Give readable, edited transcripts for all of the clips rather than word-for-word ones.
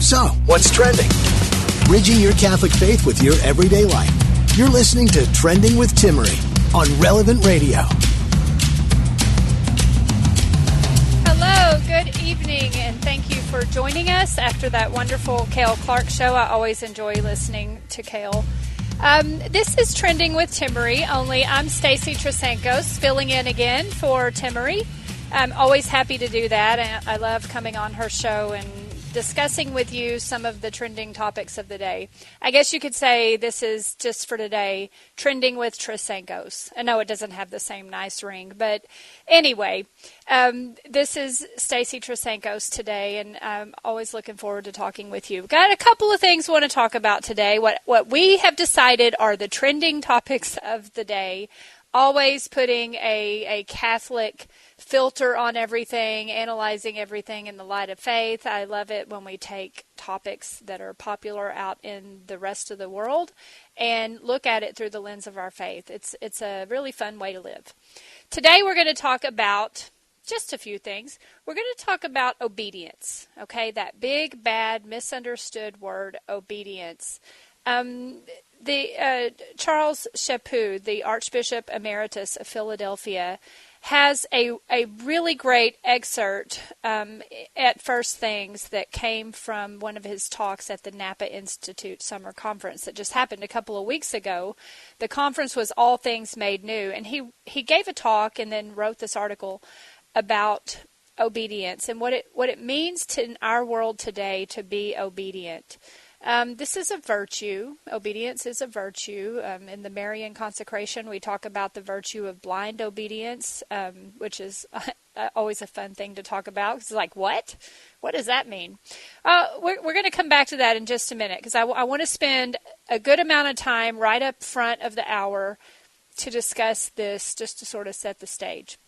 So, what's trending? Bridging your Catholic faith with your everyday life. You're listening to Trending with Timmerie on Relevant Radio. Hello, good evening, and thank you for joining us after that wonderful Cale Clark show. I always enjoy listening to Cale. This is Trending with Timmerie, only I'm Stacy Trasancos, filling in again for Timmerie. I'm always happy to do that, and I love coming on her show and discussing with you some of the trending topics of the day. I guess you could say this is just for today, Trending with Trasancos. I know it doesn't have the same nice ring, but anyway, this is Stacy Trasancos today, and I'm always looking forward to talking with you. Got a couple of things I want to talk about today. What we have decided are the trending topics of the day, always putting a Catholic filter on everything, analyzing everything in the light of faith. I love it when we take topics that are popular out in the rest of the world and look at it through the lens of our faith. It's a really fun way to live. Today we're going to talk about just a few things. We're going to talk about obedience, okay? That big, bad, misunderstood word, obedience. Charles Chaput, the Archbishop Emeritus of Philadelphia, has a really great excerpt at First Things that came from one of his talks at the Napa Institute Summer Conference that just happened a couple of weeks ago. The conference was All Things Made New, and he gave a talk and then wrote this article about obedience and what it means in our world today to be obedient. This is a virtue. Obedience is a virtue. In the Marian consecration, we talk about the virtue of blind obedience, which is always a fun thing to talk about. It's like, what? What does that mean? We're going to come back to that in just a minute, because I want to spend a good amount of time right up front of the hour to discuss this, just to sort of set the stage.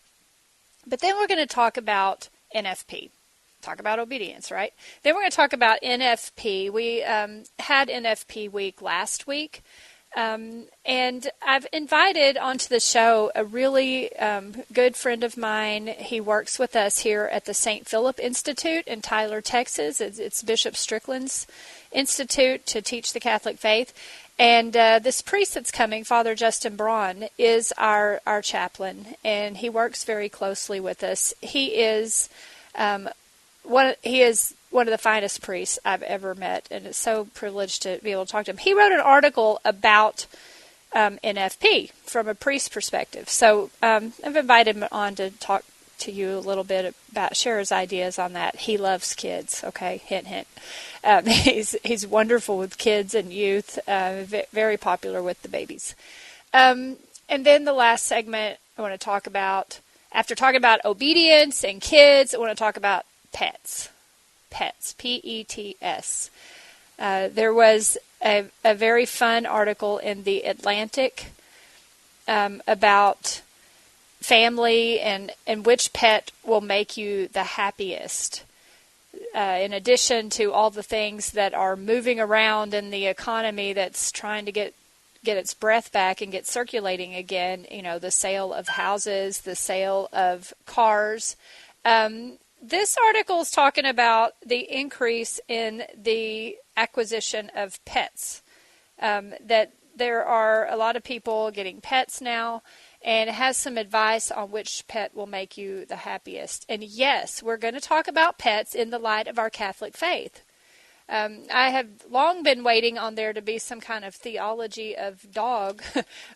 But then we're going to talk about NFP. Talk about obedience, right? Then we're going to talk about NFP. We had NFP week last week, and I've invited onto the show a really good friend of mine. He works with us here at the St. Philip Institute in Tyler, Texas. It's Bishop Strickland's institute to teach the Catholic faith. And this priest that's coming, Father Justin Braun, is our chaplain, and he works very closely with us. He is one of the finest priests I've ever met, and it's so privileged to be able to talk to him. He wrote an article about NFP from a priest's perspective. So I've invited him on to talk to you a little bit about, share his ideas on that. He loves kids, okay? Hint, hint. He's wonderful with kids and youth, very popular with the babies. And then the last segment I want to talk about, after talking about obedience and kids, I want to talk about pets, P-E-T-S. There was a very fun article in The Atlantic about family and which pet will make you the happiest. In addition to all the things that are moving around in the economy that's trying to get its breath back and get circulating again, the sale of houses, the sale of cars. This article is talking about the increase in the acquisition of pets, that there are a lot of people getting pets now, and it has some advice on which pet will make you the happiest. And yes, we're going to talk about pets in the light of our Catholic faith. I have long been waiting on there to be some kind of theology of dog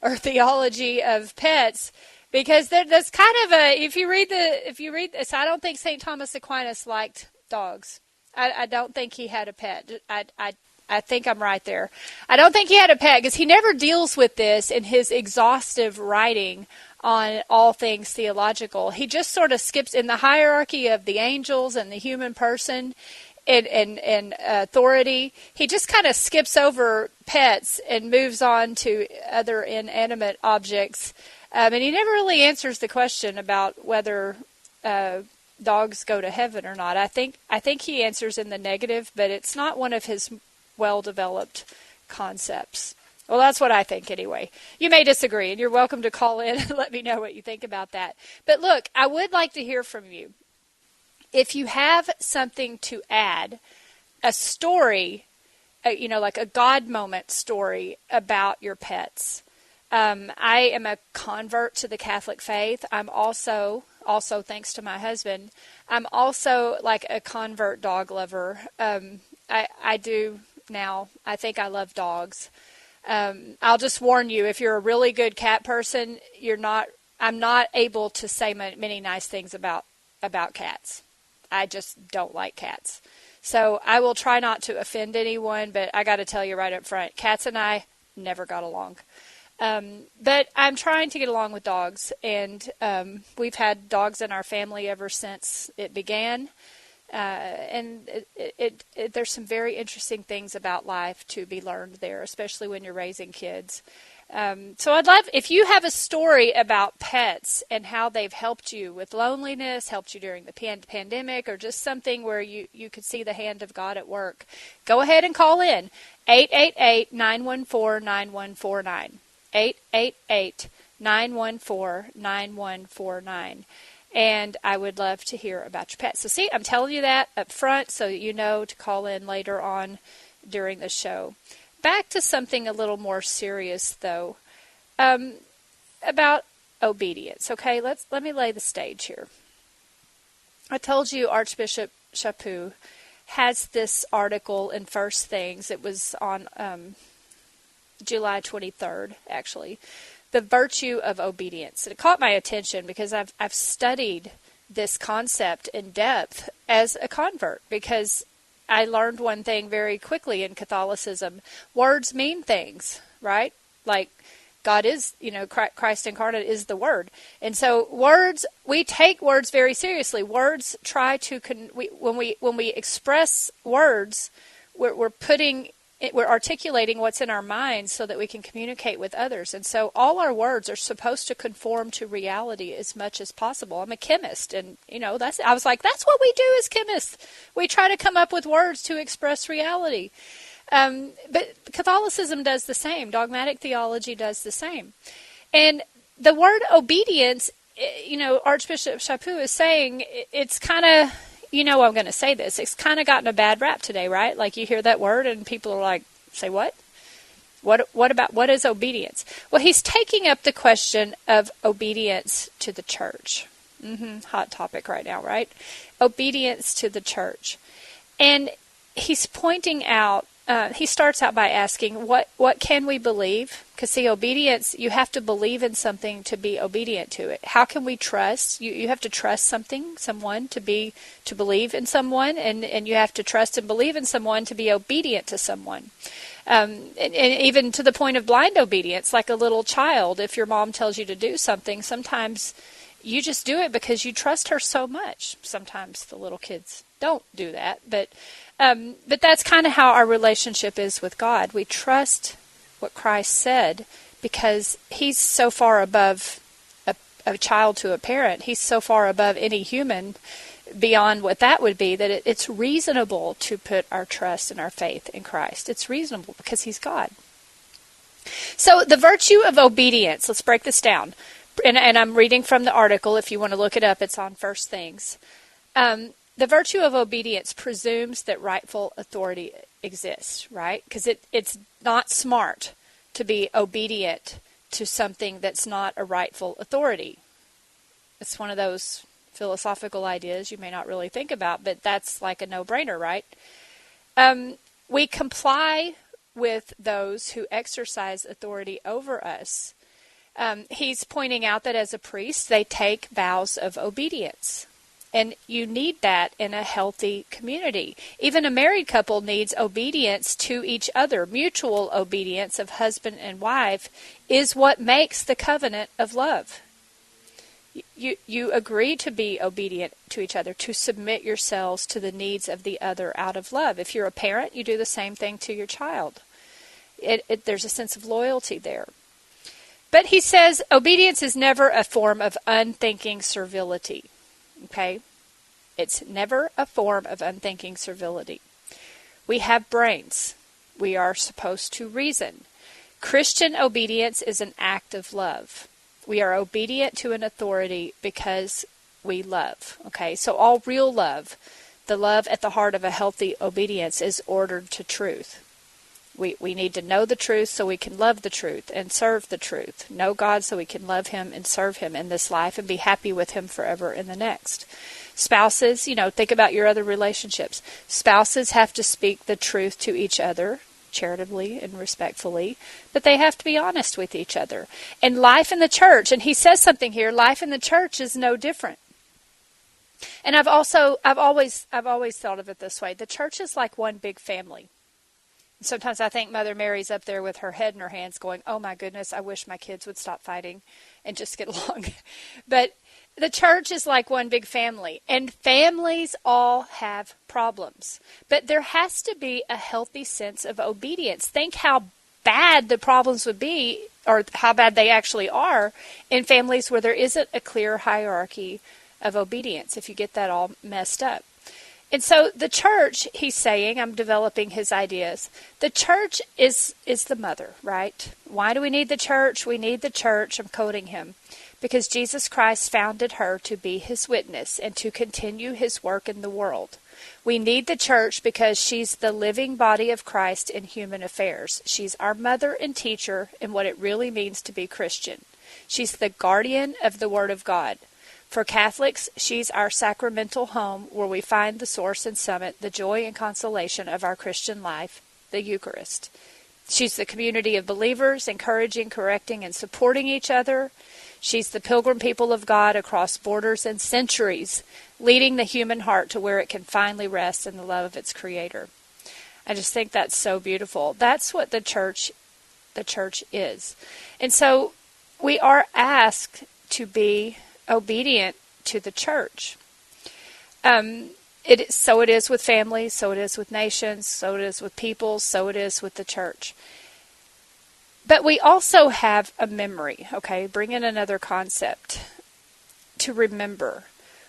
or theology of pets, because that's kind of if you read this, I don't think St. Thomas Aquinas liked dogs. I don't think he had a pet. I think I'm right there. I don't think he had a pet, because he never deals with this in his exhaustive writing on all things theological. He just sort of skips in the hierarchy of the angels and the human person and authority. He just kind of skips over pets and moves on to other inanimate objects. And he never really answers the question about whether dogs go to heaven or not. I think he answers in the negative, but it's not one of his well-developed concepts. Well, that's what I think anyway. You may disagree, and you're welcome to call in and let me know what you think about that. But look, I would like to hear from you. If you have something to add a story, like a God moment story about your pets. I am a convert to the Catholic faith. I'm also thanks to my husband, I'm also like a convert dog lover. I do now. I think I love dogs. I'll just warn you, if you're a really good cat person, I'm not able to say many nice things about cats. I just don't like cats. So I will try not to offend anyone, but I got to tell you right up front, cats and I never got along. But I'm trying to get along with dogs, and we've had dogs in our family ever since it began. And there's some very interesting things about life to be learned there, especially when you're raising kids. So I'd love, if you have a story about pets and how they've helped you with loneliness, helped you during the pandemic, or just something where you could see the hand of God at work, go ahead and call in 888-914-9149. 888-914-9149. And I would love to hear about your pets. So see, I'm telling you that up front so that you know to call in later on during the show. Back to something a little more serious, though, about obedience. Okay, let me lay the stage here. I told you Archbishop Chaput has this article in First Things. It was on July 23rd, actually, the virtue of obedience. And it caught my attention because I've studied this concept in depth as a convert, because I learned one thing very quickly in Catholicism. Words mean things, right? Like God is, Christ incarnate is the Word. And so words, we take words very seriously. Words try to, when we express words, we're articulating what's in our minds so that we can communicate with others. And so all our words are supposed to conform to reality as much as possible. I'm a chemist, and I was like, that's what we do as chemists. We try to come up with words to express reality. But Catholicism does the same. Dogmatic theology does the same. And the word obedience, Archbishop Chaput is saying it's kind of, I'm going to say this, it's kind of gotten a bad rap today, right? Like you hear that word and people are like, say what? What is obedience? Well, he's taking up the question of obedience to the church. Hot topic right now, right? Obedience to the church. And he's pointing out, he starts out by asking, what can we believe? Because see, obedience, you have to believe in something to be obedient to it. How can we trust? You have to trust someone to believe in someone, and you have to trust and believe in someone to be obedient to someone. And even to the point of blind obedience, like a little child, if your mom tells you to do something, sometimes you just do it because you trust her so much. Sometimes the little kids don't do that, but that's kind of how our relationship is with God. We trust what Christ said because he's so far above a child to a parent. He's so far above any human beyond what that would be, that it's reasonable to put our trust and our faith in Christ. It's reasonable because he's God. So the virtue of obedience, let's break this down. And I'm reading from the article. If you want to look it up, it's on First Things. The virtue of obedience presumes that rightful authority exists, right? Because it's not smart to be obedient to something that's not a rightful authority. It's one of those philosophical ideas you may not really think about, but that's like a no-brainer, right? We comply with those who exercise authority over us. He's pointing out that as a priest, they take vows of obedience. And you need that in a healthy community. Even a married couple needs obedience to each other. Mutual obedience of husband and wife is what makes the covenant of love. You agree to be obedient to each other, to submit yourselves to the needs of the other out of love. If you're a parent, you do the same thing to your child. There's a sense of loyalty there. But he says obedience is never a form of unthinking servility. Okay? It's never a form of unthinking servility. We have brains. We are supposed to reason. Christian obedience is an act of love. We are obedient to an authority because we love. Okay? So all real love, the the love at the heart of a healthy obedience is ordered to truth. We need to know the truth so we can love the truth and serve the truth. Know God so we can love Him and serve Him in this life and be happy with Him forever in the next. Spouses, think about your other relationships. Spouses have to speak the truth to each other, charitably and respectfully, but they have to be honest with each other. And life in the church, and he says something here, life in the church is no different. And I've always thought of it this way. The church is like one big family. Sometimes I think Mother Mary's up there with her head in her hands going, oh my goodness, I wish my kids would stop fighting and just get along. But the church is like one big family, and families all have problems. But there has to be a healthy sense of obedience. Think how bad the problems would be, or how bad they actually are, in families where there isn't a clear hierarchy of obedience, if you get that all messed up. And so the church, he's saying, I'm developing his ideas, the church is the mother, right? Why do we need the church? We need the church, I'm quoting him, because Jesus Christ founded her to be his witness and to continue his work in the world. We need the church because she's the living body of Christ in human affairs. She's our mother and teacher in what it really means to be Christian. She's the guardian of the Word of God. For Catholics, she's our sacramental home where we find the source and summit, the joy and consolation of our Christian life, the Eucharist. She's the community of believers, encouraging, correcting, and supporting each other. She's the pilgrim people of God across borders and centuries, leading the human heart to where it can finally rest in the love of its Creator. I just think that's so beautiful. That's what the church is. And so we are asked to be obedient to the church. So it is with families, so it is with nations, so it is with peoples, so it is with the church. But we also have a memory, okay? Bring in another concept to remember.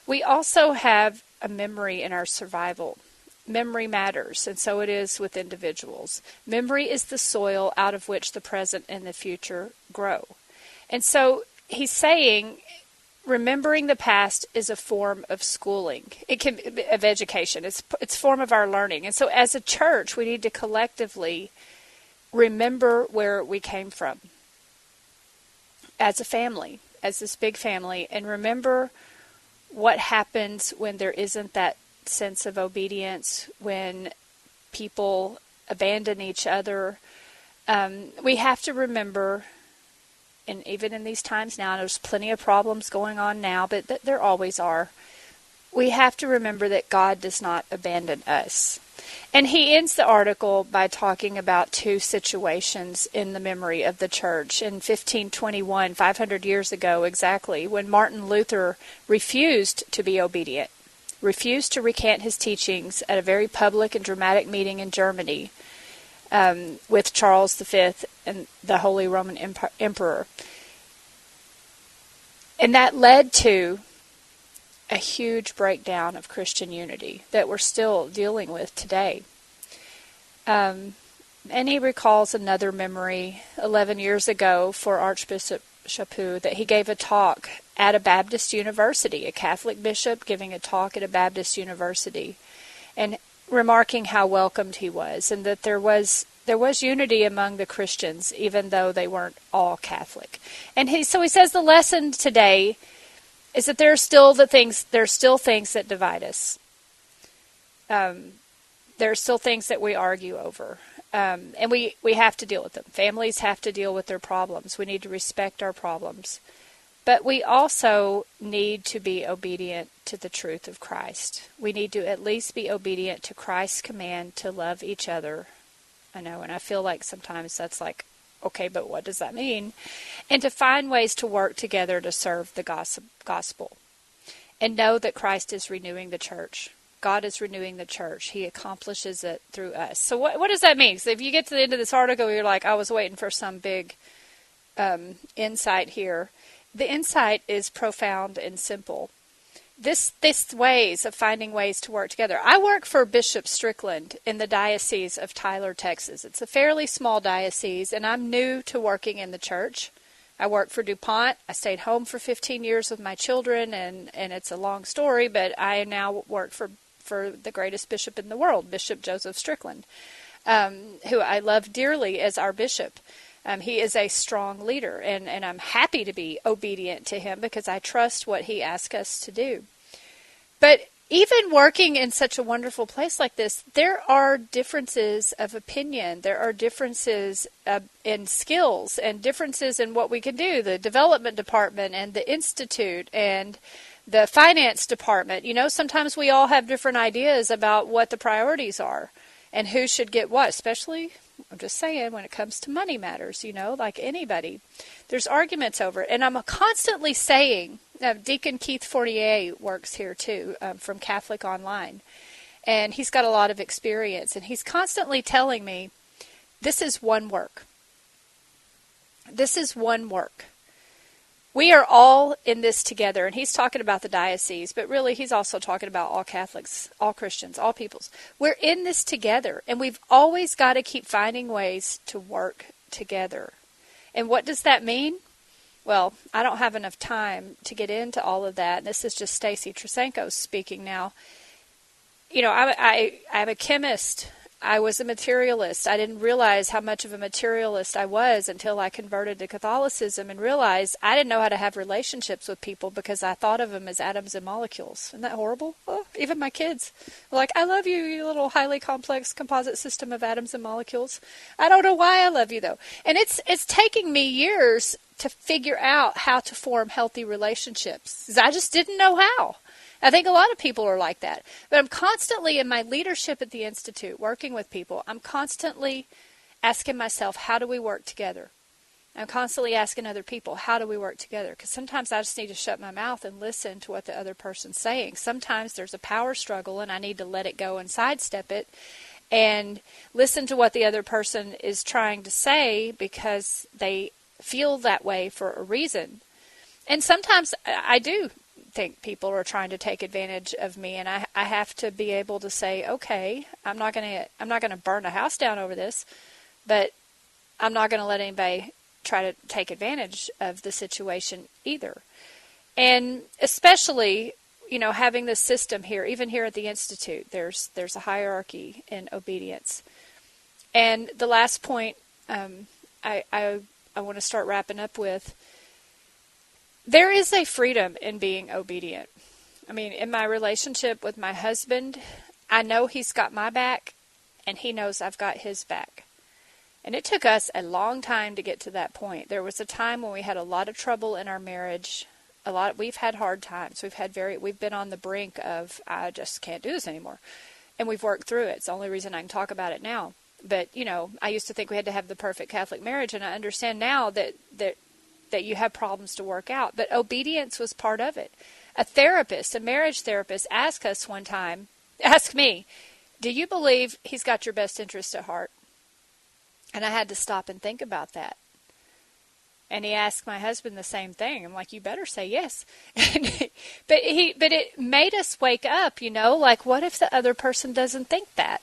We also have a memory in our survival. Memory matters, and so it is with individuals. Memory is the soil out of which the present and the future grow. And so he's saying remembering the past is a form of schooling. It can be of education. It's a form of our learning. And so as a church, we need to collectively remember where we came from as a family, as this big family, and remember what happens when there isn't that sense of obedience, when people abandon each other. We have to remember, and even in these times now, there's plenty of problems going on now, but there always are. We have to remember that God does not abandon us. And he ends the article by talking about two situations in the memory of the church. In 1521, 500 years ago exactly, when Martin Luther refused to be obedient, refused to recant his teachings at a very public and dramatic meeting in Germany with Charles V and the Holy Roman Emperor. And that led to a huge breakdown of Christian unity that we're still dealing with today. And he recalls another memory 11 years ago for Archbishop Chaput that he gave a talk at a Baptist university, a Catholic bishop giving a talk at a Baptist university, and remarking how welcomed he was, and that there was unity among the Christians, even though they weren't all Catholic. And he says the lesson today is that there are still things that divide us. There are still things that we argue over. And we have to deal with them. Families have to deal with their problems. We need to respect our problems. But we also need to be obedient to the truth of Christ. We need to at least be obedient to Christ's command to love each other. I know, and I feel like sometimes that's like, okay, but what does that mean? And to find ways to work together to serve the gospel. And know that Christ is renewing the church. God is renewing the church. He accomplishes it through us. So what does that mean? So if you get to the end of this article, you're like, I was waiting for some big insight here. The insight is profound and simple. This ways of finding ways to work together. I work for Bishop Strickland in the Diocese of Tyler, Texas. It's a fairly small diocese, and I'm new to working in the church. I worked for DuPont. I stayed home for 15 years with my children, and it's a long story, but I now work for for the greatest bishop in the world, Bishop Joseph Strickland, who I love dearly as our bishop. He is a strong leader, and I'm happy to be obedient to him because I trust what he asks us to do. But even working in such a wonderful place like this, there are differences of opinion. There are differences in skills and differences in what we can do. The development department and the institute and the finance department. You know, sometimes we all have different ideas about what the priorities are and who should get what, especially, I'm just saying, when it comes to money matters, you know, like anybody. There's arguments over it. And I'm constantly saying, Deacon Keith Fournier works here too, from Catholic Online. And he's got a lot of experience. And he's constantly telling me, this is one work. This is one work. We are all in this together, and he's talking about the diocese, but really he's also talking about all Catholics, all Christians, all peoples. We're in this together, and we've always got to keep finding ways to work together. And what does that mean? Well, I don't have enough time to get into all of that. This is just Stacy Trasancos speaking now. You know, I'm a chemist. I was a materialist. I didn't realize how much of a materialist I was until I converted to Catholicism and realized I didn't know how to have relationships with people because I thought of them as atoms and molecules. Isn't that horrible? Oh, even my kids were like, I love you, you little highly complex composite system of atoms and molecules. I don't know why I love you, though. And it's taking me years to figure out how to form healthy relationships because I just didn't know how. I think a lot of people are like that. But I'm constantly, in my leadership at the Institute, working with people, I'm constantly asking myself, how do we work together? I'm constantly asking other people, how do we work together? Because sometimes I just need to shut my mouth and listen to what the other person's saying. Sometimes there's a power struggle, and I need to let it go and sidestep it and listen to what the other person is trying to say because they feel that way for a reason. And sometimes I do think people are trying to take advantage of me, and I have to be able to say, okay, I'm not going to burn a house down over this, but I'm not going to let anybody try to take advantage of the situation either. And especially, you know, having this system here, even here at the Institute, there's a hierarchy in obedience. And the last point I want to start wrapping up with, there is a freedom in being obedient. I mean, in my relationship with my husband, I know he's got my back, and he knows I've got his back. And it took us a long time to get to that point. There was a time when we had a lot of trouble in our marriage. We've had hard times. We've been on the brink of, I just can't do this anymore. And we've worked through it. It's the only reason I can talk about it now. But, you know, I used to think we had to have the perfect Catholic marriage, and I understand now that you have problems to work out. But obedience was part of it. A marriage therapist, asked me, do you believe he's got your best interest at heart? And I had to stop and think about that. And he asked my husband the same thing. I'm like, you better say yes. But it made us wake up, you know, like, what if the other person doesn't think that?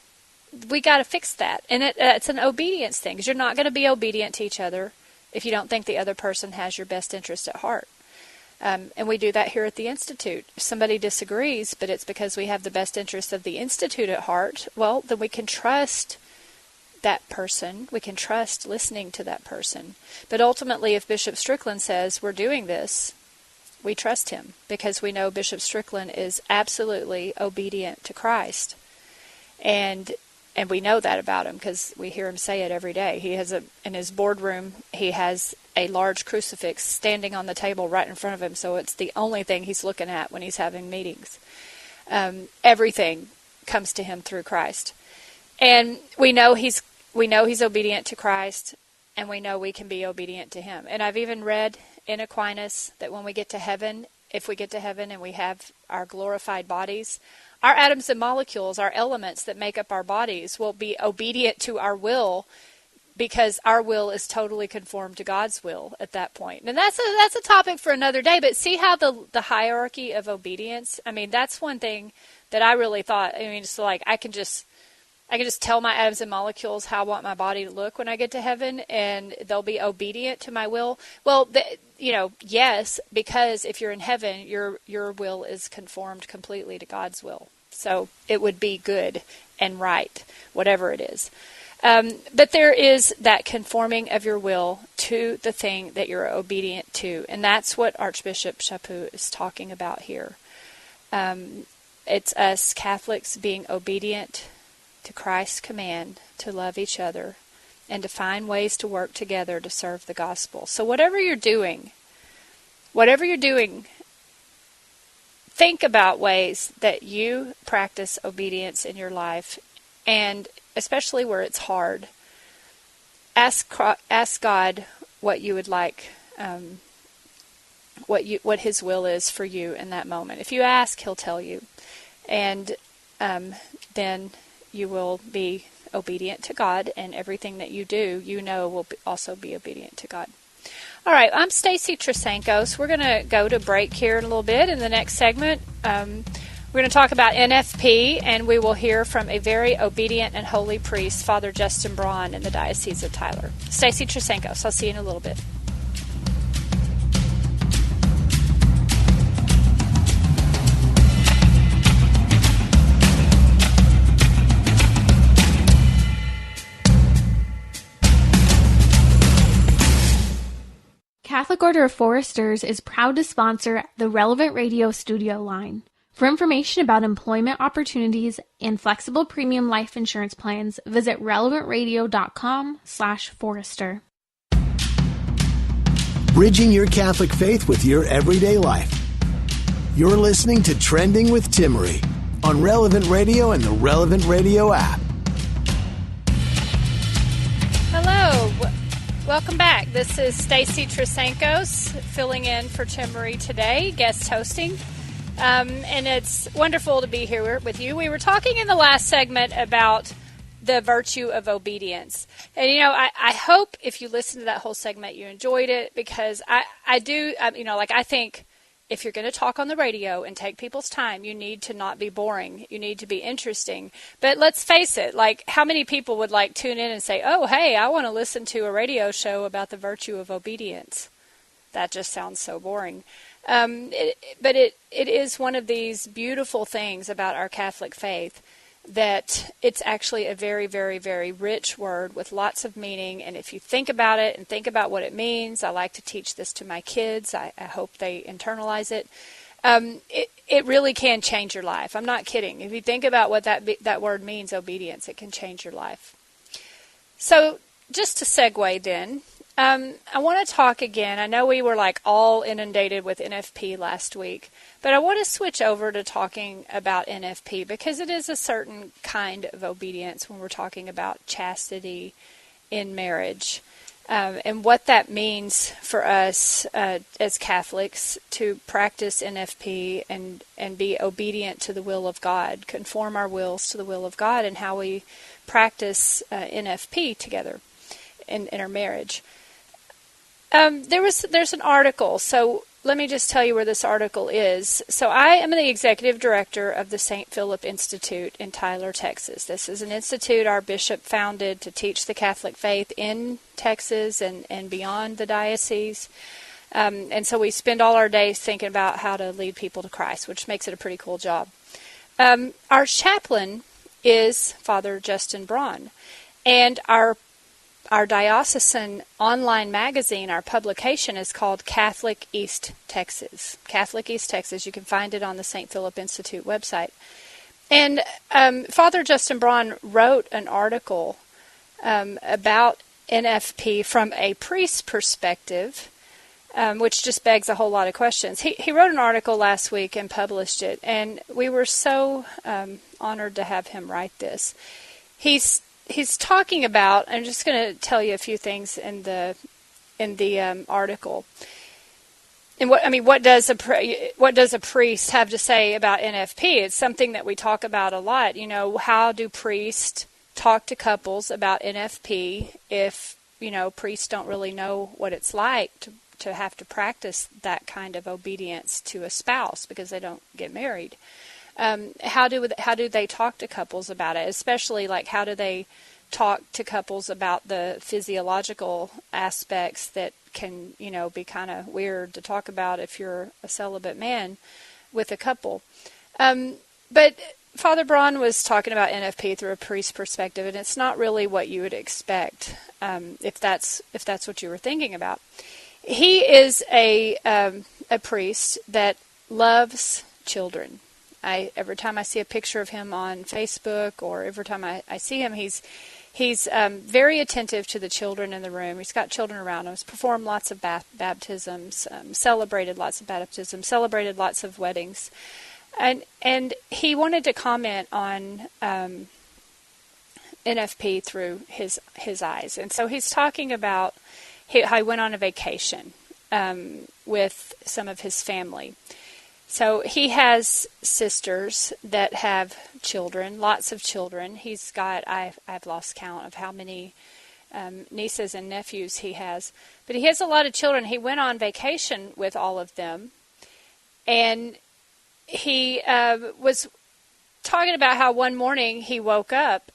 We got to fix that. And it's an obedience thing, because you're not going to be obedient to each other if you don't think the other person has your best interest at heart. And we do that here at the Institute. If somebody disagrees, but it's because we have the best interest of the Institute at heart, well, then we can trust that person. We can trust listening to that person. But ultimately, if Bishop Strickland says we're doing this, we trust him because we know Bishop Strickland is absolutely obedient to Christ. And we know that about him because we hear him say it every day. He has in his boardroom, he has a large crucifix standing on the table right in front of him, so it's the only thing he's looking at when he's having meetings. Everything comes to him through Christ. And we know he's obedient to Christ, and we know we can be obedient to him. And I've even read in Aquinas that when we get to heaven, if we get to heaven and we have our glorified bodies, our atoms and molecules, our elements that make up our bodies, will be obedient to our will because our will is totally conformed to God's will at that point. And that's a topic for another day, but see how the hierarchy of obedience, I mean, that's one thing that I really thought, I mean, it's like I can just tell my atoms and molecules how I want my body to look when I get to heaven, and they'll be obedient to my will. Well, yes, because if you're in heaven, your will is conformed completely to God's will. So it would be good and right, whatever it is. But there is that conforming of your will to the thing that you're obedient to. And that's what Archbishop Chaput is talking about here. It's us Catholics being obedient to Christ's command to love each other and to find ways to work together to serve the gospel. So whatever you're doing, think about ways that you practice obedience in your life, and especially where it's hard. Ask God what you would like, what His will is for you in that moment. If you ask, He'll tell you, and then you will be obedient to God, and everything that you do, will also be obedient to God. All right, I'm Stacy Trasancos. We're going to go to break here in a little bit. In the next segment, we're going to talk about NFP, and we will hear from a very obedient and holy priest, Father Justin Braun, in the Diocese of Tyler. Stacy Trasancos. I'll see you in a little bit. Catholic Order of Foresters is proud to sponsor the Relevant Radio studio line. For information about employment opportunities and flexible premium life insurance plans, visit relevantradio.com/forester. Bridging your Catholic faith with your everyday life. You're listening to Trending with Timmerie on Relevant Radio and the Relevant Radio app. Hello. Welcome back. This is Stacy Trasancos filling in for Timmerie today, guest hosting. And it's wonderful to be here with you. We were talking in the last segment about the virtue of obedience. And, I hope if you listened to that whole segment, you enjoyed it, because I think if you're going to talk on the radio and take people's time, you need to not be boring. You need to be interesting. But let's face it, how many people would tune in and say, oh, hey, I want to listen to a radio show about the virtue of obedience? That just sounds so boring. But it is one of these beautiful things about our Catholic faith, that it's actually a very, very, very rich word with lots of meaning. And if you think about it and think about what it means, I like to teach this to my kids. I hope they internalize it. It really can change your life. I'm not kidding. If you think about what that word means, obedience, it can change your life. So just to segue then, I want to talk again. I know we were all inundated with NFP last week, but I want to switch over to talking about NFP, because it is a certain kind of obedience when we're talking about chastity in marriage, and what that means for us as Catholics to practice NFP and be obedient to the will of God, conform our wills to the will of God, and how we practice NFP together in our marriage. There's an article, so let me just tell you where this article is. So I am the executive director of the St. Philip Institute in Tyler, Texas. This is an institute our bishop founded to teach the Catholic faith in Texas and beyond the diocese. And so we spend all our days thinking about how to lead people to Christ, which makes it a pretty cool job. Our chaplain is Father Justin Braun, and our diocesan online magazine, our publication, is called Catholic East Texas. Catholic East Texas. You can find it on the St. Philip Institute website. And Father Justin Braun wrote an article about NFP from a priest's perspective, which just begs a whole lot of questions. He wrote an article last week and published it, and we were so honored to have him write this. He's talking about, I'm just going to tell you a few things in the article. And what does a priest have to say about NFP? It's something that we talk about a lot. How do priests talk to couples about NFP if priests don't really know what it's like to have to practice that kind of obedience to a spouse because they don't get married? How do they talk to couples about it? Especially, how do they talk to couples about the physiological aspects that can, be kind of weird to talk about if you're a celibate man with a couple? But Father Braun was talking about NFP through a priest perspective, and it's not really what you would expect, if that's what you were thinking about. He is a priest that loves children. Every time I see a picture of him on Facebook, or every time I see him, he's very attentive to the children in the room. He's got children around him. He's performed lots of baptisms, celebrated lots of baptisms, celebrated lots of weddings. And he wanted to comment on NFP through his eyes. And so he's talking about how he went on a vacation with some of his family. So he has sisters that have children, lots of children. He's got, I've lost count of how many nieces and nephews he has. But he has a lot of children. He went on vacation with all of them. And he was talking about how one morning he woke up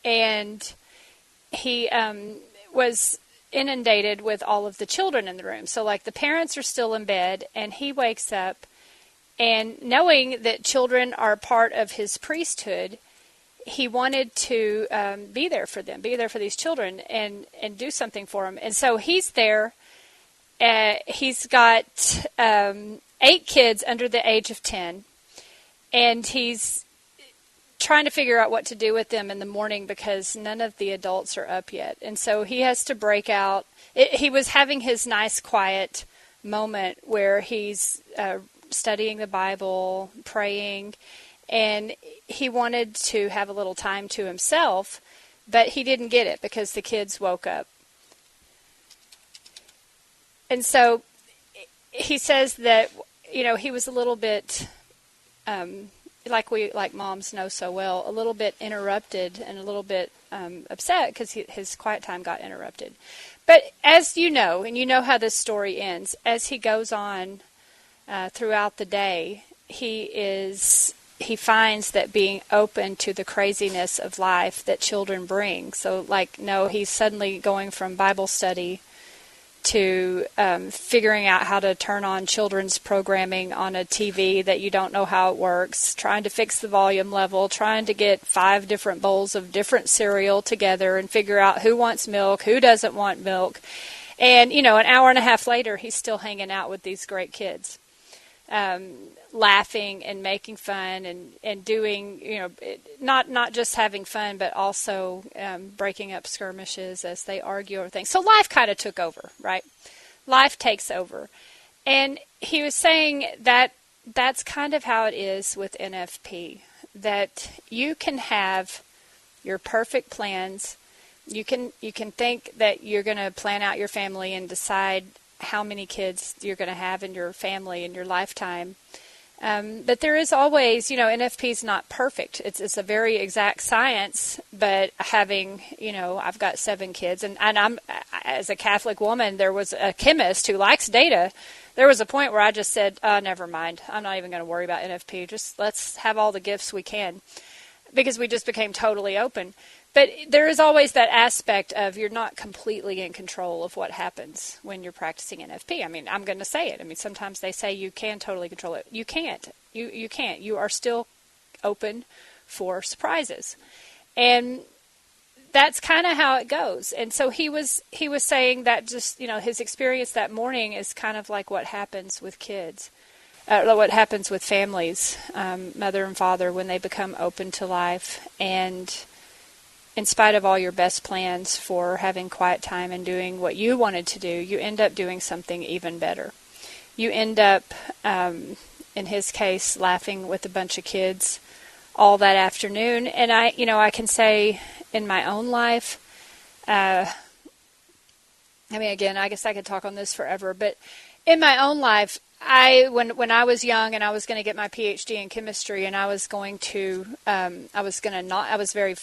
and he was inundated with all of the children in the room. So like the parents are still in bed, and he wakes up, and knowing that children are part of his priesthood, he wanted to be there for them, be there for these children, and do something for them. And so he's there. He's got 8 kids under the age of 10, and he's trying to figure out what to do with them in the morning because none of the adults are up yet. And so he has to break out. He was having his nice, quiet moment where he's studying the Bible, praying, and he wanted to have a little time to himself, but he didn't get it because the kids woke up. And so he says that, he was a little bit, like moms know so well, a little bit interrupted and a little bit upset because his quiet time got interrupted. But as you know, and you know how this story ends, as he goes on throughout the day, he finds that being open to the craziness of life that children bring. So, he's suddenly going from Bible study to figuring out how to turn on children's programming on a TV that you don't know how it works, trying to fix the volume level, trying to get 5 different bowls of different cereal together and figure out who wants milk, who doesn't want milk. And, an hour and a half later, he's still hanging out with these great kids, laughing and making fun and doing, not just having fun, but also breaking up skirmishes as they argue over things. So life kind of took over, right? Life takes over. And he was saying that that's kind of how it is with NFP, that you can have your perfect plans. You can think that you're going to plan out your family and decide how many kids you're going to have in your family in your lifetime. But there is always, NFP is not perfect. It's a very exact science, but having, I've got 7 kids, and I'm, as a Catholic woman, there was a chemist who likes data. There was a point where I just said, never mind. I'm not even going to worry about NFP. Just let's have all the gifts we can, because we just became totally open. But there is always that aspect of you're not completely in control of what happens when you're practicing NFP. I mean, I'm going to say it. I mean, sometimes they say you can totally control it. You can't. You can't. You are still open for surprises. And that's kind of how it goes. And so he was saying that just, his experience that morning is kind of like what happens with kids. What happens with families, mother and father, when they become open to life. And in spite of all your best plans for having quiet time and doing what you wanted to do, you end up doing something even better. You end up, in his case, laughing with a bunch of kids all that afternoon. And I can say in my own life, again, I guess I could talk on this forever, but in my own life, when I was young and I was going to get my PhD in chemistry, and I was very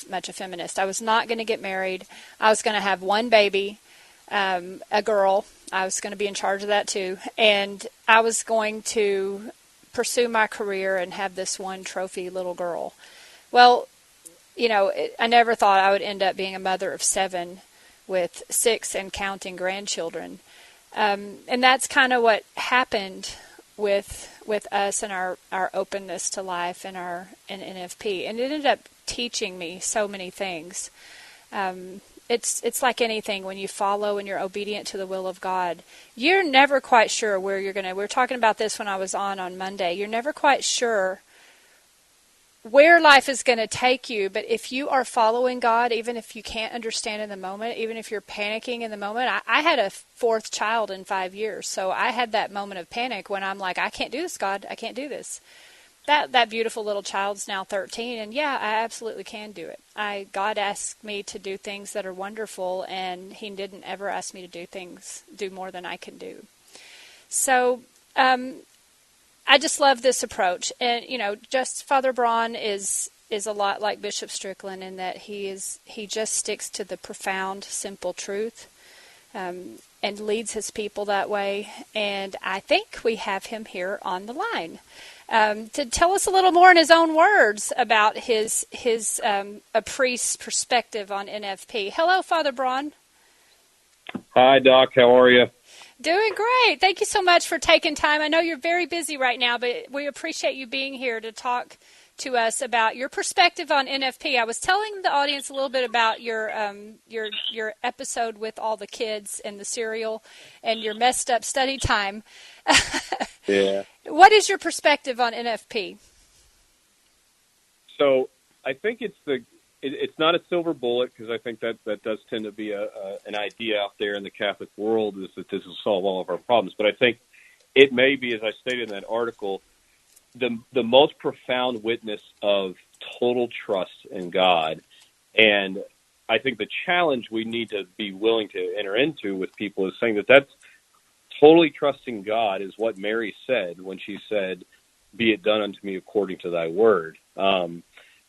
much a feminist. I was not going to get married. I was going to have one baby, a girl. I was going to be in charge of that too. And I was going to pursue my career and have this one trophy little girl. Well, I never thought I would end up being a mother of 7 with 6 and counting grandchildren. And that's kind of what happened with us and our openness to life and our NFP, and it ended up teaching me so many things. It's like anything. When you follow and you're obedient to the will of God, you're never quite sure where you're going to. We were talking about this when I was on Monday. You're never quite sure where life is going to take you, but if you are following God, even if you can't understand in the moment, even if you're panicking in the moment, I had a fourth child in 5 years, so I had that moment of panic when I'm like, I can't do this, God, I can't do this. That beautiful little child's now 13, and yeah, I absolutely can do it. God asked me to do things that are wonderful, and He didn't ever ask me to do more than I can do. So, I just love this approach, and just Father Braun is a lot like Bishop Strickland in that he just sticks to the profound, simple truth, and leads his people that way. And I think we have him here on the line to tell us a little more in his own words about his a priest's perspective on NFP. Hello, Father Braun. Hi, Doc. How are you? Doing great. Thank you so much for taking time. I know you're very busy right now, but we appreciate you being here to talk to us about your perspective on NFP. I was telling the audience a little bit about your episode with all the kids and the cereal and your messed up study time. Yeah. What is your perspective on NFP? So I think it's not a silver bullet, because I think that does tend to be an idea out there in the Catholic world, is that this will solve all of our problems. But I think it may be, as I stated in that article, the most profound witness of total trust in God. And I think the challenge we need to be willing to enter into with people is saying that's totally trusting God is what Mary said when she said, "Be it done unto me according to thy word."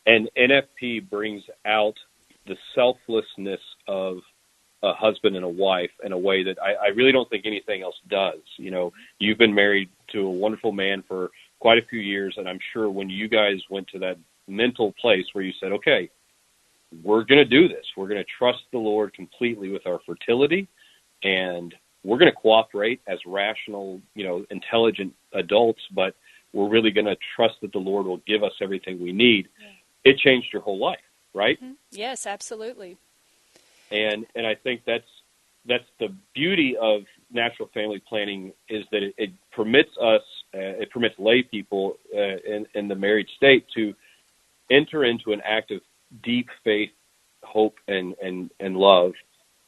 And NFP brings out the selflessness of a husband and a wife in a way that I really don't think anything else does. You've been married to a wonderful man for quite a few years, and I'm sure when you guys went to that mental place where you said, okay, we're going to do this. We're going to trust the Lord completely with our fertility, and we're going to cooperate as rational, intelligent adults, but we're really going to trust that the Lord will give us everything we need. Yeah. It changed your whole life, right? Mm-hmm. Yes, absolutely. And I think that's the beauty of natural family planning, is that it permits us, it permits lay people in the married state to enter into an act of deep faith, hope, and love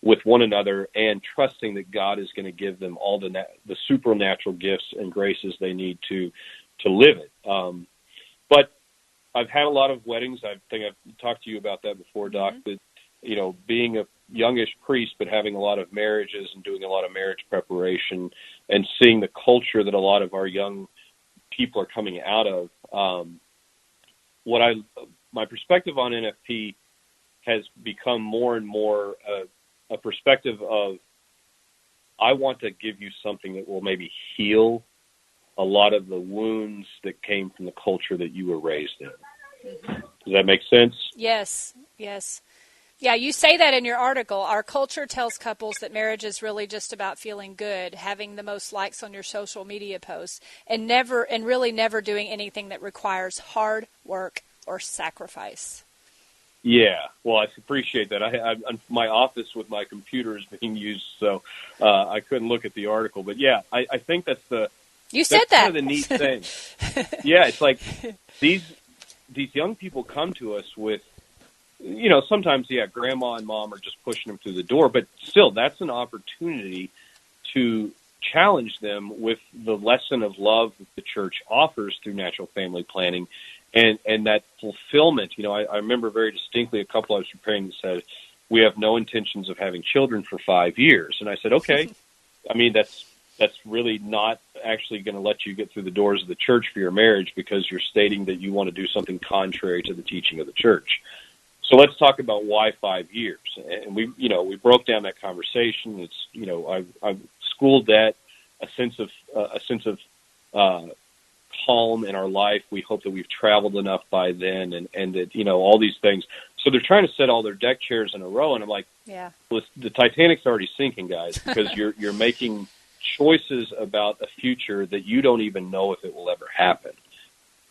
with one another, and trusting that God is going to give them all the supernatural gifts and graces they need to live it. But I've had a lot of weddings. I think I've talked to you about that before, Doc, that, being a youngish priest, but having a lot of marriages and doing a lot of marriage preparation and seeing the culture that a lot of our young people are coming out of. My perspective on NFP has become more and more a perspective of, I want to give you something that will maybe heal a lot of the wounds that came from the culture that you were raised in. Mm-hmm. Does that make sense? Yes. Yeah, you say that in your article. Our culture tells couples that marriage is really just about feeling good, having the most likes on your social media posts, and really never doing anything that requires hard work or sacrifice. Yeah, well, I appreciate that. My office with my computer is being used, so I couldn't look at the article. But yeah, I think that's kind of the neat thing. Yeah, it's like these young people come to us with, sometimes, grandma and mom are just pushing them through the door, but still, that's an opportunity to challenge them with the lesson of love that the church offers through natural family planning, and that fulfillment. I remember very distinctly a couple I was preparing that said, "We have no intentions of having children for 5 years." And I said, okay, that's really not actually going to let you get through the doors of the church for your marriage, because you're stating that you want to do something contrary to the teaching of the church. So let's talk about why 5 years. And we broke down that conversation. It's, I've school debt, a sense of calm in our life. We hope that we've traveled enough by then, and that, all these things. So they're trying to set all their deck chairs in a row. And I'm like, yeah, well, the Titanic's already sinking, guys, because you're making choices about a future that you don't even know if it will ever happen.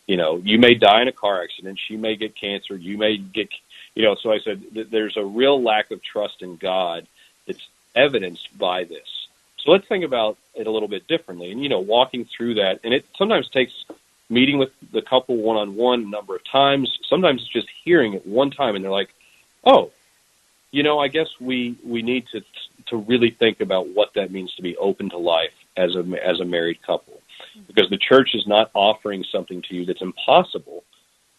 You know, you may die in a car accident. She may get cancer. You may get, so I said there's a real lack of trust in God that's evidenced by this. So let's think about it a little bit differently. And, walking through that, and it sometimes takes meeting with the couple one-on-one a number of times. Sometimes it's just hearing it one time, and they're like, oh, I guess we need to really think about what that means to be open to life as a married couple. Because the church is not offering something to you that's impossible,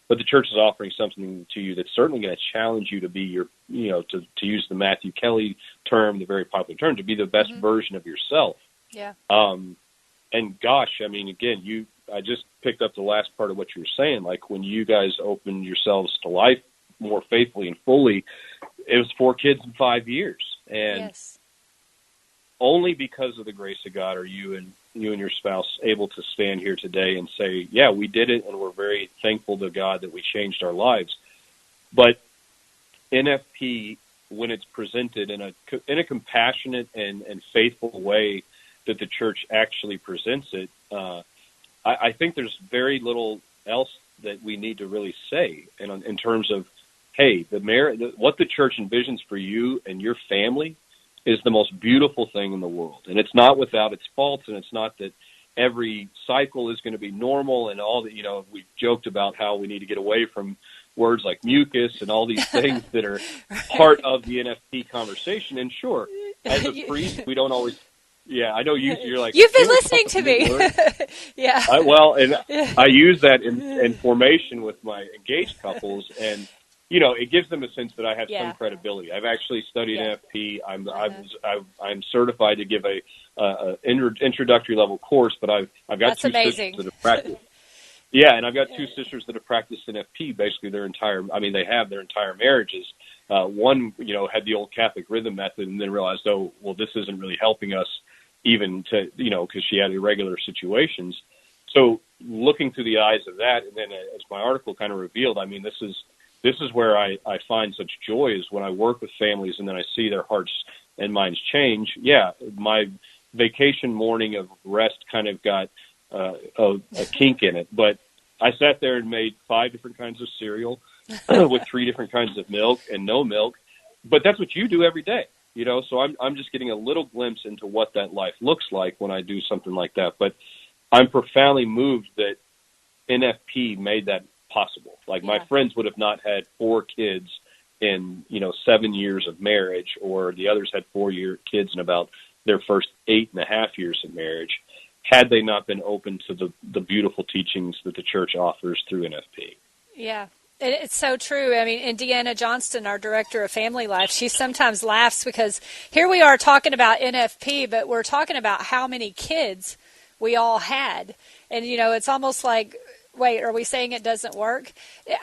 but the church is offering something to you that's certainly going to challenge you to be to use the Matthew Kelly term, the very popular term, to be the best version of yourself. Yeah. And gosh, I mean, again, I just picked up the last part of what you were saying. Like when you guys opened yourselves to life more faithfully and fully, it was 4 kids in 5 years. And only because of the grace of God are you and your spouse able to stand here today and say, yeah, we did it, and we're very thankful to God that we changed our lives. But NFP, when it's presented in a compassionate and faithful way that the church actually presents it, I think there's very little else that we need to really say in terms of, hey, what the church envisions for you and your family is the most beautiful thing in the world. And it's not without its faults, and it's not that every cycle is going to be normal and all that. We joked about how we need to get away from words like mucus and all these things that are part of the NFP conversation. And sure, as a priest, we don't always, I know you're like, you've been listening to me. Yeah. I use that in formation with my engaged couples, and it gives them a sense that I have some credibility. I've actually studied NFP. I'm certified to give a introductory level course, but I've got two sisters that have practiced. And I've got two sisters that have practiced NFP basically they have their entire marriages. One, had the old Catholic rhythm method, and then realized, oh, well, this isn't really helping us even to, because she had irregular situations. So looking through the eyes of that, and then as my article kind of revealed, I mean, this is where I find such joy, is when I work with families and then I see their hearts and minds change. Yeah, my vacation morning of rest kind of got a kink in it, but I sat there and made 5 different kinds of cereal with 3 different kinds of milk and no milk. But that's what you do every day, So I'm just getting a little glimpse into what that life looks like when I do something like that. But I'm profoundly moved that NFP made that possible. Like my friends would have not had 4 kids in 7 years of marriage, or the others had 4 kids in about their first 8.5 years of marriage, had they not been open to the beautiful teachings that the church offers through NFP. Yeah. It's so true. I mean, Deanna Johnston, our director of family life, she sometimes laughs because here we are talking about NFP, but we're talking about how many kids we all had. And, it's almost like, wait, are we saying it doesn't work?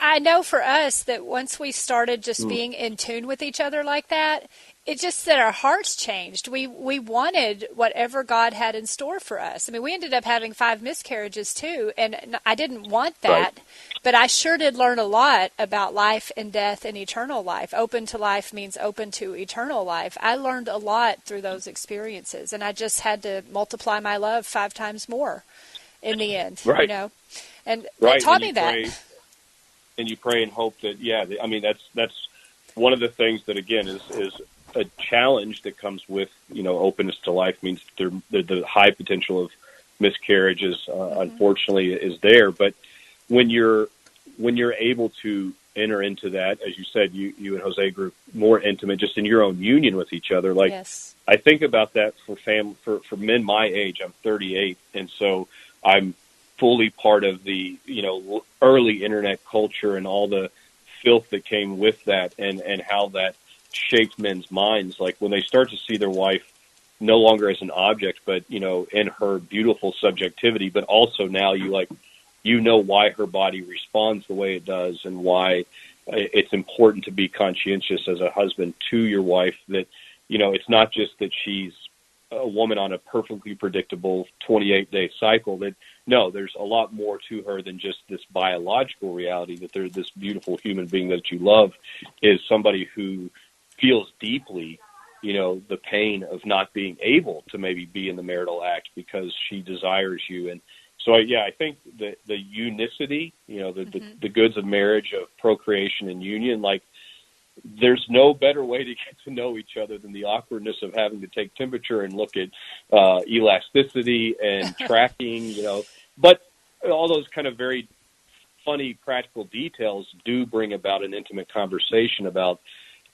I know for us that once we started just being in tune with each other like that, it just that our hearts changed. We wanted whatever God had in store for us. I mean, we ended up having 5 miscarriages too, and I didn't want that, but I sure did learn a lot about life and death and eternal life. Open to life means open to eternal life. I learned a lot through those experiences, and I just had to multiply my love 5 times more in the end, And it taught me that. And you pray and hope that, that's one of the things that, again, is a challenge that comes with, openness to life. Means the high potential of miscarriages, unfortunately, is there. But when you're able to enter into that, as you said, you and Jose grew more intimate just in your own union with each other. Like, I think about that for men my age. I'm 38, and so I'm fully part of the, early internet culture and all the filth that came with that, and how that shaped men's minds. Like when they start to see their wife no longer as an object, but, in her beautiful subjectivity, but also now why her body responds the way it does, and why it's important to be conscientious as a husband to your wife, that, it's not just that she's a woman on a perfectly predictable 28-day cycle, that no, there's a lot more to her than just this biological reality, that there's this beautiful human being that you love is somebody who feels deeply, the pain of not being able to maybe be in the marital act because she desires you. And so, I think the unicity, the goods of marriage, of procreation and union, like, there's no better way to get to know each other than the awkwardness of having to take temperature and look at elasticity and tracking, But all those kind of very funny practical details do bring about an intimate conversation about,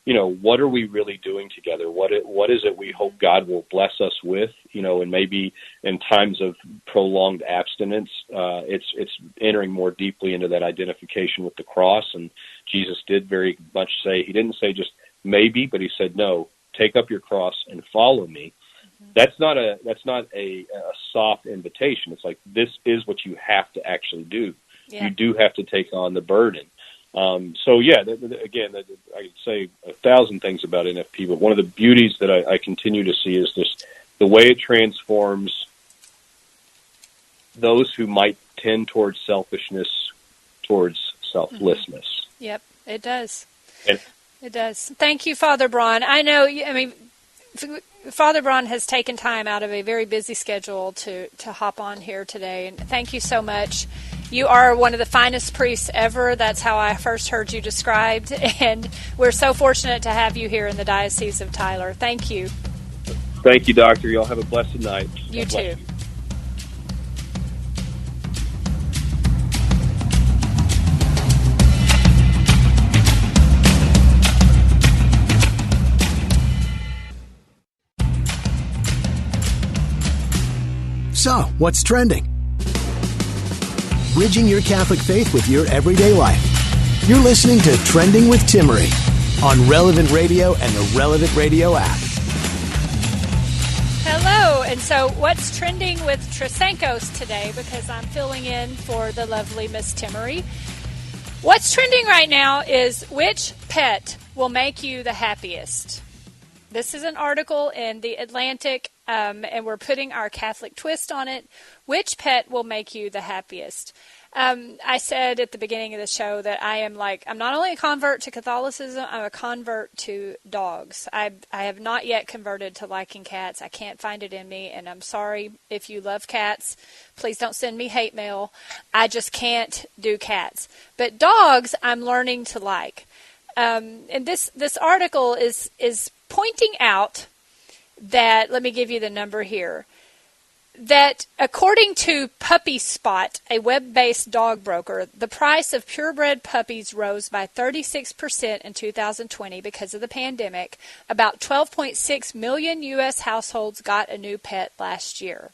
what are we really doing together? What is it we hope God will bless us with, and maybe in times of prolonged abstinence, it's entering more deeply into that identification with the cross. And Jesus did very much say, he didn't say just maybe, but he said, no, take up your cross and follow me. That's not a soft invitation. It's like, this is what you have to actually do. Yeah. You do have to take on the burden. Again, I could say 1,000 things about NFP, but one of the beauties that I continue to see is the way it transforms those who might tend towards selfishness towards selflessness. Yep, it does. It does. Thank you, Father Braun. I know, Father Braun has taken time out of a very busy schedule to hop on here today, and thank you so much. You are one of the finest priests ever. That's how I first heard you described, and we're so fortunate to have you here in the Diocese of Tyler. Thank you. Thank you, Doctor. Y'all have a blessed night. You too. So, what's trending? Bridging your Catholic faith with your everyday life. You're listening to Trending with Timmerie on Relevant Radio and the Relevant Radio app. Hello, and so what's trending with Trasancos today, because I'm filling in for the lovely Miss Timmerie. What's trending right now is which pet will make you the happiest. This is an article in The Atlantic, and we're putting our Catholic twist on it. Which pet will make you the happiest? I said at the beginning of the show that I'm not only a convert to Catholicism, I'm a convert to dogs. I have not yet converted to liking cats. I can't find it in me, and I'm sorry if you love cats. Please don't send me hate mail. I just can't do cats. But dogs, I'm learning to like. And this article is pointing out that, let me give you the number here, that according to Puppy Spot, a web-based dog broker, the price of purebred puppies rose by 36% in 2020 because of the pandemic. About 12.6 million U.S. households got a new pet last year.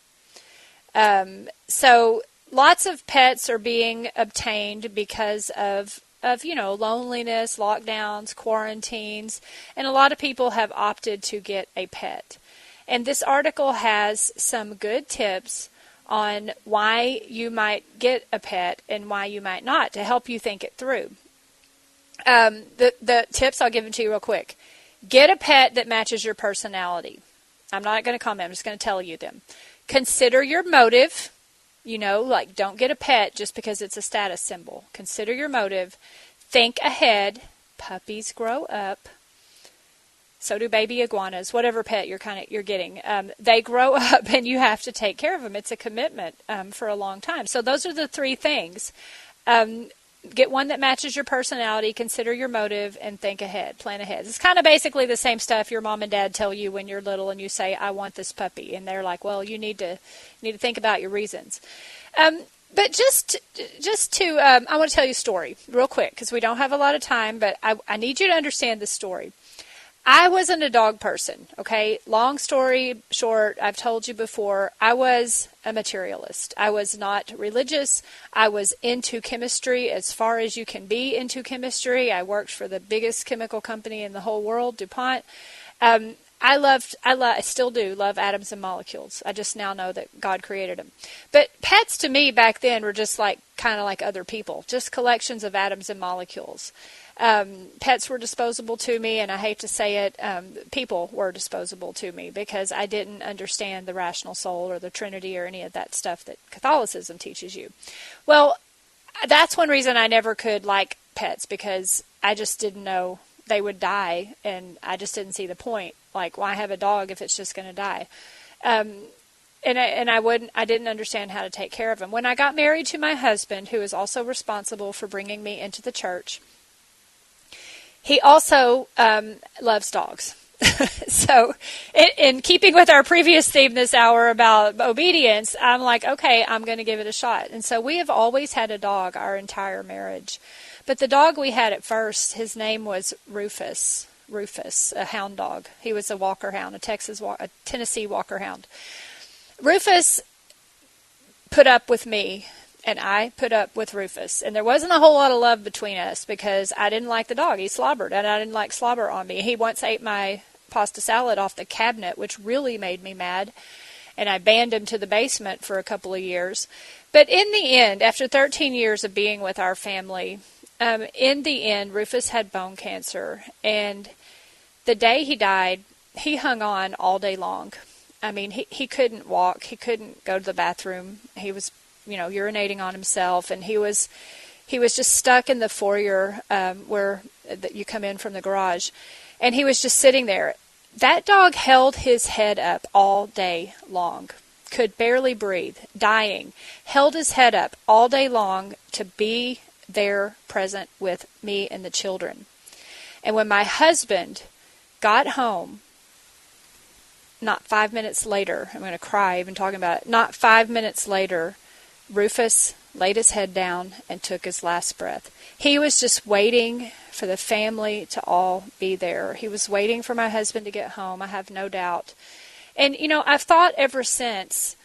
So lots of pets are being obtained because of loneliness, lockdowns, quarantines, and a lot of people have opted to get a pet. And this article has some good tips on why you might get a pet and why you might not, to help you think it through. The tips, I'll give them to you real quick. Get a pet that matches your personality. I'm not going to comment, I'm just going to tell you them. Consider your motive. Don't get a pet just because it's a status symbol. Consider your motive. Think ahead. Puppies grow up. So do baby iguanas, whatever pet you're getting. They grow up and you have to take care of them. It's a commitment for a long time. So those are the three things. Get one that matches your personality, consider your motive, and think ahead, plan ahead. It's kind of basically the same stuff your mom and dad tell you when you're little and you say, I want this puppy. And they're like, well, you need to think about your reasons. But just to, I want to tell you a story real quick because we don't have a lot of time, but I need you to understand this story. I wasn't a dog person, okay? Long story short, I've told you before, I was a materialist. I was not religious. I was into chemistry as far as you can be into chemistry. I worked for the biggest chemical company in the whole world, DuPont. I still do love atoms and molecules. I just now know that God created them. But pets to me back then were just kind of like other people, just collections of atoms and molecules. Pets were disposable to me, and I hate to say it, people were disposable to me because I didn't understand the rational soul or the Trinity or any of that stuff that Catholicism teaches you. Well, that's one reason I never could like pets because I just didn't know they would die, and I just didn't see the point. Like, why have a dog if it's just going to die? And I didn't understand how to take care of him. When I got married to my husband, who is also responsible for bringing me into the church, he also loves dogs. So, in keeping with our previous theme this hour about obedience, I'm like, okay, I'm going to give it a shot. And so we have always had a dog our entire marriage. But the dog we had at first, his name was Rufus, a hound dog. He was a Walker Hound, a Tennessee Walker Hound. Rufus put up with me, and I put up with Rufus. And there wasn't a whole lot of love between us because I didn't like the dog. He slobbered, and I didn't like slobber on me. He once ate my pasta salad off the cabinet, which really made me mad. And I banned him to the basement for a couple of years. But in the end, after 13 years of being with our family, in the end, Rufus had bone cancer. And the day he died, he hung on all day long. I mean, he couldn't walk. He couldn't go to the bathroom. He was, urinating on himself. And he was just stuck in the foyer where you come in from the garage. And he was just sitting there. That dog held his head up all day long. Could barely breathe, dying. Held his head up all day long to be there present with me and the children. And when my husband got home, not 5 minutes later, I'm going to cry even talking about it, not 5 minutes later, Rufus laid his head down and took his last breath. He was just waiting for the family to all be there. He was waiting for my husband to get home, I have no doubt. And, I've thought ever since,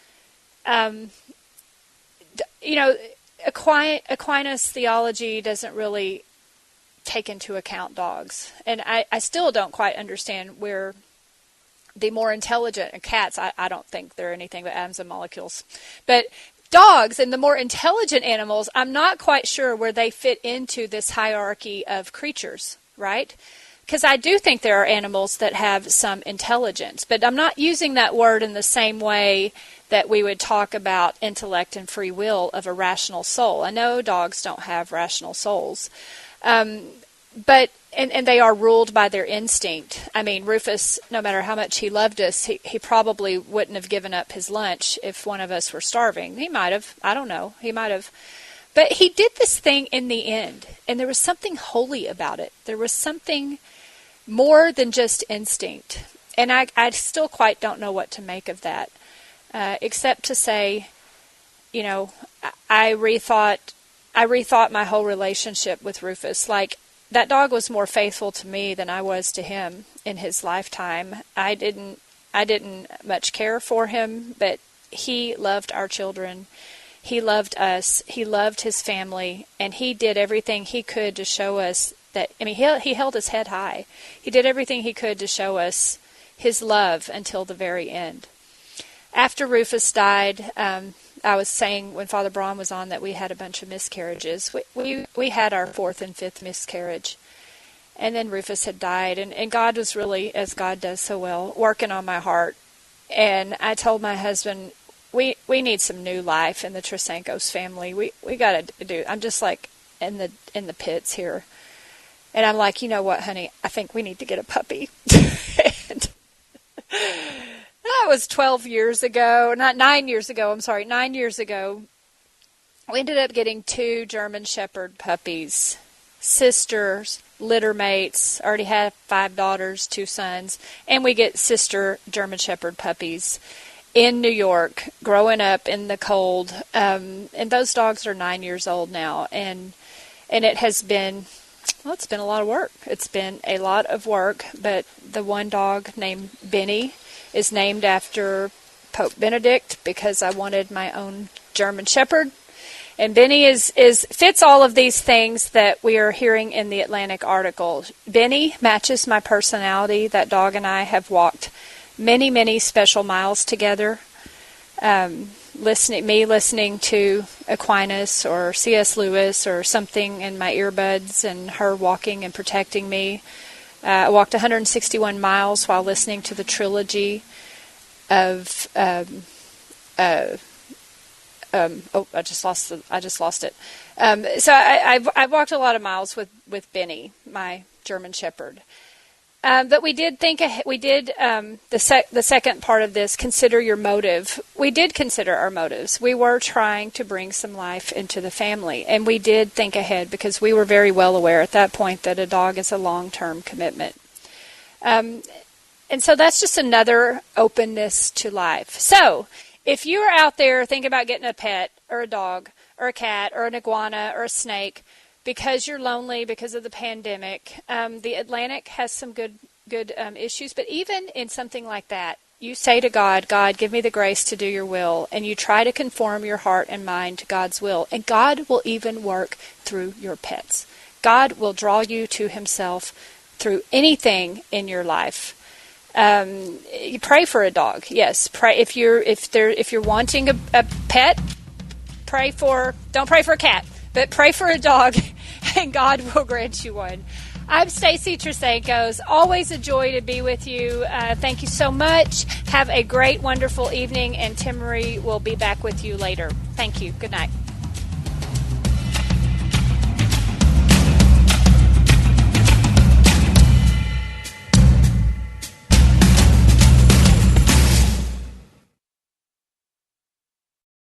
Aquinas' theology doesn't really take into account dogs. And I still don't quite understand where the more intelligent cats, I don't think they're anything but atoms and molecules. But dogs and the more intelligent animals, I'm not quite sure where they fit into this hierarchy of creatures, right? Because I do think there are animals that have some intelligence, but I'm not using that word in the same way that we would talk about intellect and free will of a rational soul. I know dogs don't have rational souls, but they are ruled by their instinct. I mean, Rufus, no matter how much he loved us, he probably wouldn't have given up his lunch if one of us were starving. He might have. I don't know. He might have. But he did this thing in the end, and there was something holy about it. There was something more than just instinct. And I still quite don't know what to make of that, except to say, I rethought my whole relationship with Rufus. Like, that dog was more faithful to me than I was to him in his lifetime. I didn't much care for him, but he loved our children. He loved us. He loved his family, and he did everything he could to show us that. I mean, he held his head high. He did everything he could to show us his love until the very end. After Rufus died, I was saying when Father Braun was on that we had a bunch of miscarriages. We had our fourth and fifth miscarriage. And then Rufus had died. And God was really, as God does so well, working on my heart. And I told my husband, we need some new life in the Trasancos family. We got to do. I'm just like in the pits here. And I'm like, you know what, honey? I think we need to get a puppy. And that was 9 years ago. We ended up getting 2 German Shepherd puppies, sisters, litter mates, already had 5 daughters, 2 sons, and we get sister German Shepherd puppies in New York, growing up in the cold. And those dogs are 9 years old now, and it has been, well, it's been a lot of work. It's been a lot of work, but the one dog named Benny is named after Pope Benedict because I wanted my own German Shepherd. And Benny fits all of these things that we are hearing in the Atlantic article. Benny matches my personality. That dog and I have walked many, many special miles together. Listening to Aquinas or C.S. Lewis or something in my earbuds, and her walking and protecting me. I walked 161 miles while listening to the trilogy of I just lost it. So I walked a lot of miles with Benny, my German Shepherd. But we did the second part of this, consider your motive. We did consider our motives. We were trying to bring some life into the family, and we did think ahead because we were very well aware at that point that a dog is a long-term commitment. And so that's just another openness to life. So if you are out there thinking about getting a pet or a dog or a cat or an iguana or a snake, because you're lonely because of the pandemic, the Atlantic has some good issues. But even in something like that, you say to God, God, give me the grace to do your will. And you try to conform your heart and mind to God's will. And God will even work through your pets. God will draw you to himself through anything in your life. You pray for a dog. Yes, pray if you're wanting a pet, don't pray for a cat. But pray for a dog, and God will grant you one. I'm Stacy Trasancos. Always a joy to be with you. Thank you so much. Have a great, wonderful evening, and Timmerie will be back with you later. Thank you. Good night.